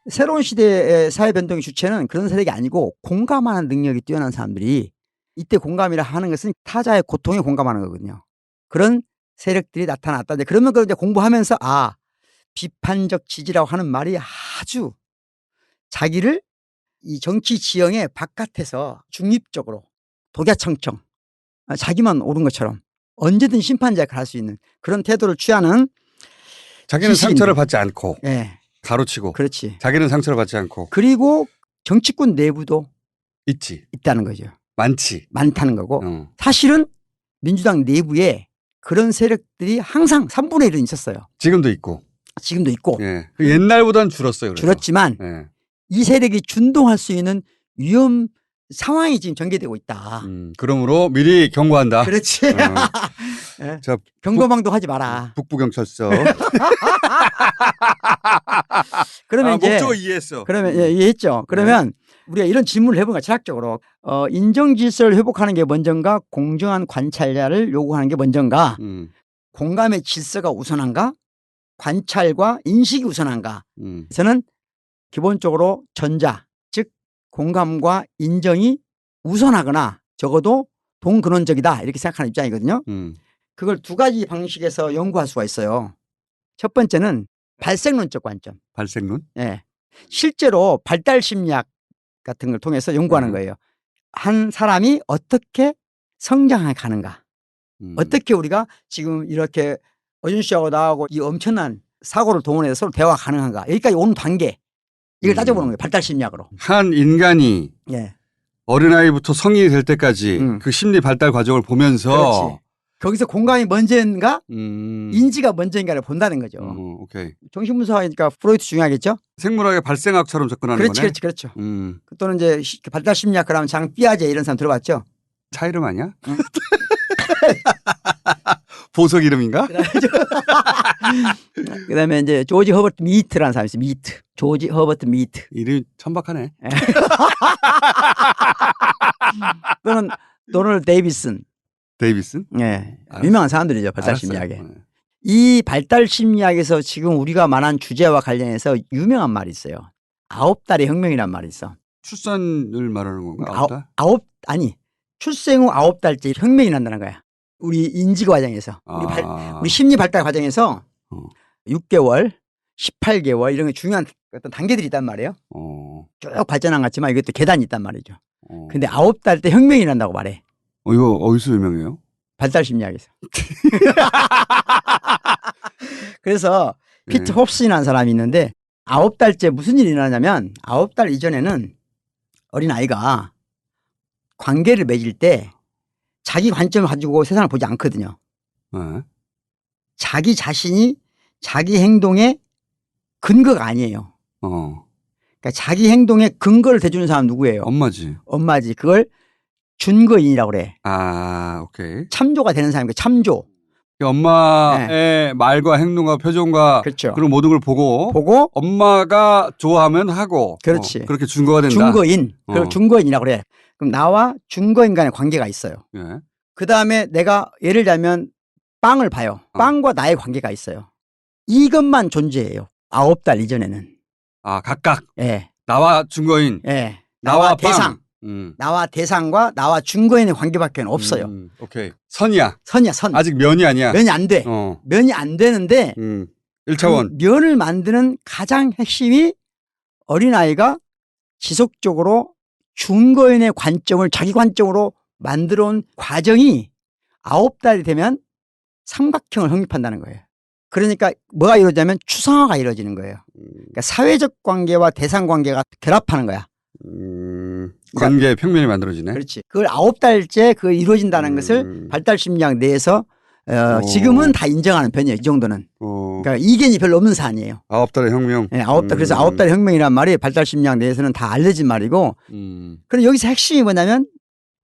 새로운 시대의 사회 변동의 주체는 그런 세력이 아니고 공감하는 능력이 뛰어난 사람들이 이때 공감이라 하는 것은 타자의 고통에 공감하는 거거든요. 그런 세력들이 나타났다. 그러면 그걸 이제 공부하면서 비판적 지지라고 하는 말이 아주 자기를 이 정치 지형의 바깥에서 중립적으로 독야청청 자기만 옳은 것처럼 언제든 심판자 역할을 할 수 있는 그런 태도를 취하는 자기는 지식인들. 상처를 받지 않고 예. 가로치고 그렇지. 자기는 상처를 받지 않고 그리고 정치권 내부도 있지. 있다는 거죠. 많다는 거고 사실은 민주당 내부에 그런 세력들이 항상 3분의 1은 있었어요. 지금도 있고. 예. 옛날보다는 줄었어요. 그래서. 줄었지만 예. 이 세력이 준동할 수 있는 위험 상황이 지금 전개되고 있다. 그러므로 미리 경고한다. 그렇지. 예. 자, 경고망도 하지 마라. 북부경찰서. 그러면 이제 목적을 이해했어. 그러면 이해했죠. 그러면 우리가 이런 질문을 해본 거야. 철학적으로 인정 질서를 회복하는 게 먼저인가, 공정한 관찰자를 요구하는 게 먼저인가, 공감의 질서가 우선한가, 관찰과 인식이 우선한가. 저는 기본적으로 전자, 즉 공감과 인정이 우선하거나 적어도 동근원적이다 이렇게 생각하는 입장이거든요. 그걸 두 가지 방식에서 연구할 수가 있어요. 첫 번째는 발생론적 관점. 발생론? 예. 실제로 발달 심리학 같은 걸 통해서 연구하는 거예요. 한 사람이 어떻게 성장해 가는가. 어떻게 우리가 지금 이렇게 어준 씨하고 나하고 이 엄청난 사고를 동원해서 서로 대화가 가능한가. 여기까지 오는 단계. 이걸 따져보는 거예요. 발달 심리학으로. 한 인간이 어린아이부터 성인이 될 때까지 그 심리 발달 과정을 보면서 그렇지. 거기서 공감이 먼저인가 인지가 먼저인가를 본다는 거죠. 오케이. 정신분석하니까 프로이트 중요하겠죠. 생물학의 발생학처럼 접근하는 거네. 그렇죠. 또는 이제 발달 심리학 그러면 장 삐아제 이런 사람 들어봤죠. 차 이름 아니야? 보석 이름인가? 그다음에 이제 조지 허버트 미트라는 사람이 있어요. 조지 허버트 미트. 이름이 천박하네. 또는 도널드 데이비슨. 예. 유명한 사람들이죠. 발달 심리학에. 이 발달 심리학에서 지금 우리가 말한 주제와 관련해서 유명한 말이 있어요. 9달의 혁명이란 말이 있어. 출산을 말하는 건가? 9달? 아니. 출생 후 9달째 혁명이 난다는 거야. 우리 인지 과정에서. 우리 심리 발달 과정에서 6개월, 18개월 이런 게 중요한 어떤 단계들이 있단 말이에요. 쭉 발전한 것 같지만 이것도 계단이 있단 말이죠. 근데 9달 때 혁명이 난다고 말해. 이거 어디서 유명해요? 발달 심리학에서. 그래서 피트 홉슨이라는 사람이 있는데 9달째 무슨 일이 일어나냐면 9달 이전에는 어린아이가 관계를 맺을 때 자기 관점을 가지고 세상을 보지 않거든요. 자기 자신이 자기 행동의 근거가 아니에요. 그러니까 자기 행동의 근거를 대주는 사람은 누구예요? 엄마지. 그걸 준거인이라고 그래. 오케이. 참조가 되는 사람이니까 참조. 엄마의 말과 행동과 표정과 그렇죠. 그런 모든 걸 보고 엄마가 좋아하면 하고 그렇지. 그렇게 준거가 된다. 준거인. 그걸 준거인이라고 그래. 그럼 나와 준거인 간의 관계가 있어요. 그다음에 내가 예를 들면 빵을 봐요. 빵과 나의 관계가 있어요. 이것만 존재해요. 9달 이전에는. 각각. 예. 나와 준거인. 예. 나와 대상. 나와 대상과 나와 준거인의 관계밖에 없어요. 오케이. 선이야. 선. 아직 면이 아니야. 면이 안 돼. 면이 안 되는데 1차원. 그 면을 만드는 가장 핵심이 어린아이가 지속적으로 준거인의 관점을 자기 관점으로 만들어온 과정이 9달이 되면 삼각형을 확립한다는 거예요. 그러니까 뭐가 이루어지냐면 추상화가 이루어지는 거예요. 그러니까 사회적 관계와 대상 관계가 결합하는 거야. 관계의 평면이 만들어지네. 그렇지. 그걸 9달째 그걸 이루어진다는 것을 발달 심리학 내에서 지금은 다 인정하는 편이에요. 이 정도는. 그러니까 이견이 별로 없는 사안이에요. 9달의 혁명. 네, 9달. 그래서 9달의 혁명이란 말이 발달 심리학 내에서는 다 알려진 말이고. 그리고 여기서 핵심이 뭐냐면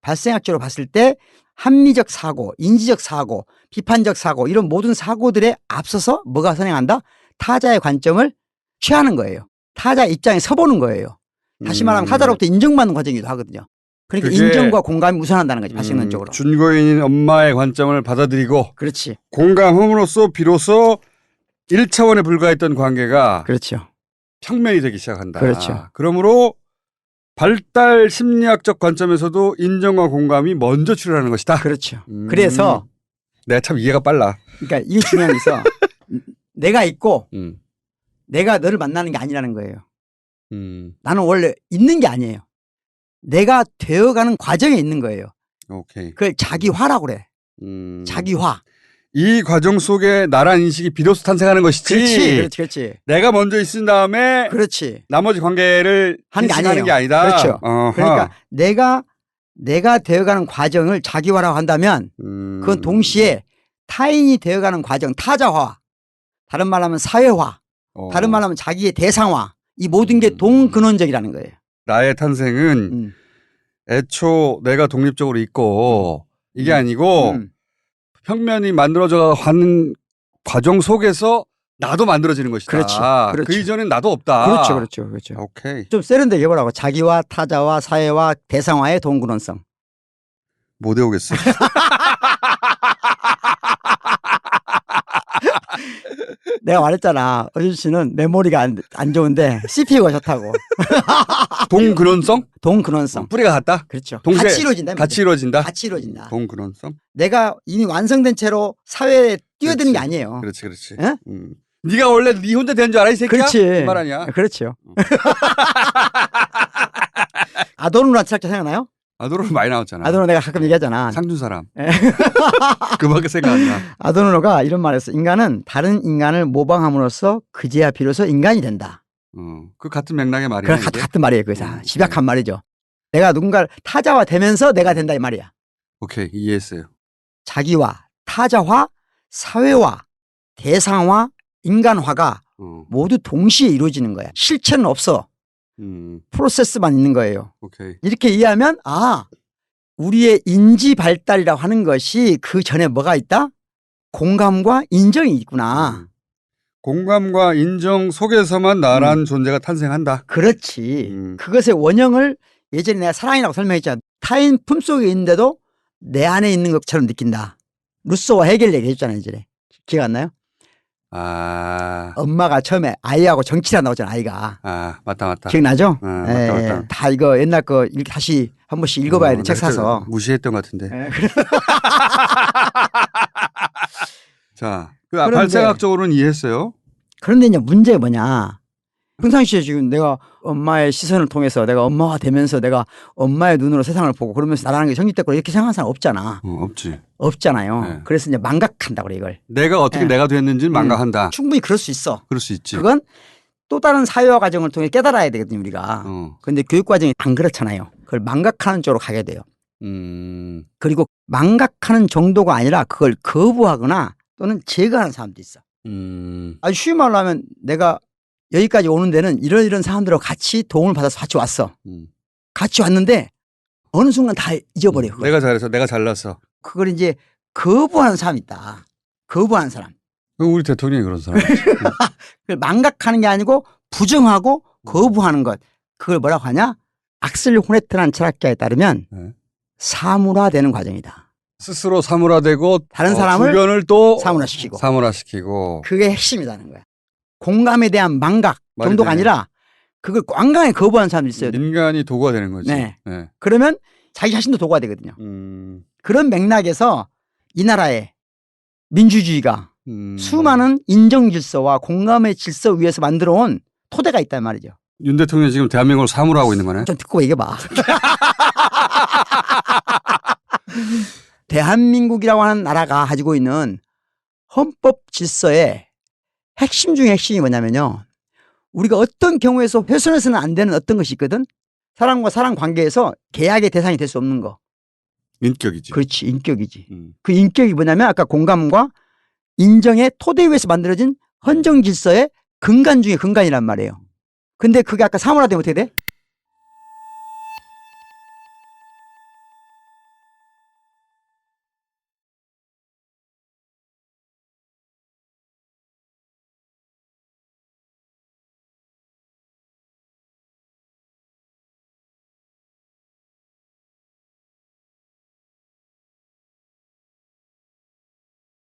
발생학적으로 봤을 때 합리적 사고, 인지적 사고, 비판적 사고 이런 모든 사고들에 앞서서 뭐가 선행한다? 타자의 관점을 취하는 거예요. 타자 입장에 서보는 거예요. 다시 말하면 타자로부터 인정받는 과정이기도 하거든요. 그러니까 인정과 공감이 우선한다는 거지. 발생론적으로. 준거인인 엄마의 관점을 받아들이고 그렇지. 공감함으로써 비로소 1차원에 불과했던 관계가 그렇죠. 평면이 되기 시작한다. 그렇죠. 그러므로 발달 심리학적 관점에서도 인정과 공감이 먼저 출현하는 것이다. 그렇죠. 그래서 내가 참 이해가 빨라. 그러니까 이게 중요한 게 있어. 내가 있고 내가 너를 만나는 게 아니라는 거예요. 나는 원래 있는 게 아니에요. 내가 되어가는 과정에 있는 거예요. 오케이. 그걸 자기화라고 그래. 자기화. 이 과정 속에 나란 인식이 비로소 탄생하는 것이지. 그렇지. 내가 먼저 있은 다음에 그렇지. 나머지 관계를 하는 게 아니다. 그렇죠. 어허. 그러니까 내가 되어가는 과정을 자기화라고 한다면 그건 동시에 타인이 되어가는 과정, 타자화, 다른 말하면 사회화, 다른 말하면 자기의 대상화, 이 모든 게 동근원적이라는 거예요. 나의 탄생은 애초 내가 독립적으로 있고 이게 아니고 평면이 만들어져 가는 과정 속에서 나도 만들어지는 것이다. 그렇죠. 그 이전엔 나도 없다. 그렇죠. 오케이. 좀 세련되게 해보라고. 자기와 타자와 사회와 대상화의 동근원성. 못 외우겠어. 내가 말했잖아. 어준 씨는 메모리가 안 좋은데 CPU가 좋다고. 동근원성? 동근원성. 뿌리가 같다? 그렇죠. 동시에 같이 이루어진다. 같이 이루어진다? 같이 이루어진다. 동근원성? 내가 이미 완성된 채로 사회에 뛰어드는 게 아니에요. 그렇지. 예? 네가 원래 네 혼자 되는 줄 알아 이 새끼야? 그렇지. 그 말 아니야? 그렇죠. 아도르나 철학자 생각나요? 아도르노 많이 나왔잖아. 아도르노 내가 가끔 얘기하잖아. 상준 사람. 그밖에 생각 안 나. 아도르노가 이런 말을 했어. 인간은 다른 인간을 모방함으로써 그제야 비로소 인간이 된다. 그 같은 맥락의 말이야. 같은 말이에요. 그래서 집약한 말이죠. 내가 누군가를 타자화 되면서 내가 된다 이 말이야. 오케이. 이해했어요. 자기화, 타자화, 사회화, 대상화, 인간화가 모두 동시에 이루어지는 거야. 실체는 없어. 프로세스만 있는 거예요. 오케이. 이렇게 이해하면 우리의 인지 발달이라고 하는 것이 그 전에 뭐가 있다? 공감과 인정이 있구나. 공감과 인정 속에서만 나란 존재가 탄생한다. 그렇지. 그것의 원형을 예전에 내가 사랑이라고 설명했잖아. 타인 품속에 있는데도 내 안에 있는 것처럼 느낀다. 루소와 헤겔 얘기했잖아요. 이제 기억 안 나요? 엄마가 처음에 아이하고 정치를 한다고 했잖아. 아이가. 맞다. 기억나죠? 맞다. 다 이거 옛날 거 다시 한 번씩 읽어봐야 돼. 책 사서. 무시했던 것 같은데. 자, 그런데, 발생학적으로는 이해했어요. 그런데 이제 문제가 뭐냐. 평상시에 지금 내가 엄마의 시선을 통해서 내가 엄마가 되면서 내가 엄마의 눈으로 세상을 보고 그러면서 나라는 게 성립됐고 이렇게 생각하는 사람 없잖아. 없지. 없잖아요. 네. 그래서 이제 망각한다고 그래 이걸. 내가 어떻게 내가 됐는지는 망각한다. 충분히 그럴 수 있어. 그럴 수 있지. 그건 또 다른 사회화 과정을 통해 깨달아야 되거든요 우리가. 그런데 교육 과정이 안 그렇잖아요. 그걸 망각하는 쪽으로 가게 돼요. 그리고 망각하는 정도가 아니라 그걸 거부하거나 또는 제거하는 사람도 있어. 아주 쉬운 말로 하면 내가 여기까지 오는 데는 이런 사람들하고 같이 도움을 받아서 같이 왔어. 같이 왔는데 어느 순간 다 잊어버려. 내가 잘해서 내가 잘났어. 그걸 이제 거부하는 사람이 있다. 거부하는 사람. 우리 대통령이 그런 사람. 그걸 망각하는 게 아니고 부정하고 거부하는 것. 그걸 뭐라고 하냐? 악셀 호네트라는 철학자에 따르면 사물화되는 과정이다. 스스로 사물화되고 다른 사람을 주변을 또 사물화시키고 그게 핵심이라는 거야. 공감에 대한 망각 정도가 아니라 그걸 완강히 거부하는 사람들이 있어요. 인간이 도구가 되는 거지. 네. 그러면 자기 자신도 도구가 되거든요. 그런 맥락에서 이 나라의 민주주의가 수많은 인정 질서와 공감의 질서 위에서 만들어 온 토대가 있단 말이죠. 윤 대통령 지금 대한민국을 사물하고 있는 거네. 좀 듣고 얘기해봐. 대한민국이라고 하는 나라가 가지고 있는 헌법 질서의 핵심 중에 핵심이 뭐냐면요. 우리가 어떤 경우에서 훼손해서는 안 되는 어떤 것이 있거든. 사람과 사람 관계에서 계약의 대상이 될 수 없는 거. 인격이지. 그렇지. 인격이지. 그 인격이 뭐냐면 아까 공감과 인정의 토대 위에서 만들어진 헌정 질서의 근간 중에 근간이란 말이에요. 근데 그게 아까 사물화되면 어떻게 돼?